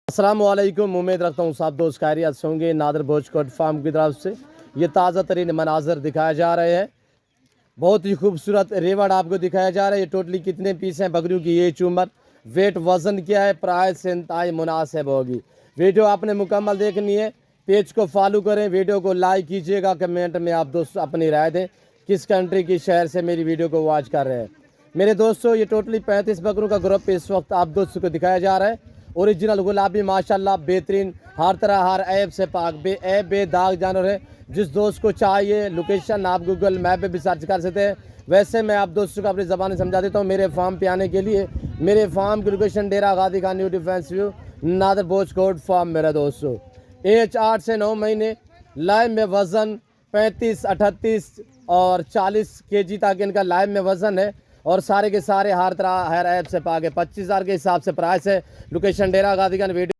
अस्सलाम वालेकुम। उम्मीद रखता हूँ सब दोस्त खैरियत से होंगे। नादर भोज कोट फार्म की तरफ से ये ताज़ा तरीन मनाजर दिखाए जा रहे हैं। बहुत ही खूबसूरत रेवड़ आपको दिखाया जा रहा है। ये टोटली कितने पीस हैं बकरियों की, एज उम्र, वेट, वज़न क्या है, प्राइस से इंतहाई मुनासिब होगी। वीडियो आपने मुकम्मल देखनी है। पेज को फॉलो करें, वीडियो को लाइक कीजिएगा। कमेंट में आप दोस्त अपनी राय दें किस कंट्री की शहर से मेरी वीडियो को वॉच कर रहे हैं। मेरे दोस्तों ये टोटली 35 बकरों का ग्रुप इस वक्त आप दोस्तों को दिखाया जा रहा है। ओरिजिनल गुलाबी माशाल्लाह बेहतरीन, हर तरह हर ऐप से पाक, बेदाग जानवर है। जिस दोस्त को चाहिए लोकेशन आप गूगल मैप पे भी सर्च कर सकते हैं। वैसे मैं आप दोस्तों को अपनी ज़बान में समझा देता हूँ। मेरे फार्म पे आने के लिए मेरे फार्म की लोकेशन डेरा गादी खान, न्यू डिफेंस व्यू, नादर भोज कोट फार्म। मेरा दोस्तों एज 8 से 9 महीने, लाइव में वज़न 35, 38 और 40 kg तक इनका लाइव में वज़न है। और सारे के सारे हर तरह हर ऐप से पाके 25,000 के हिसाब से प्राइस है। लोकेशन डेरा गादी खान। वीडियो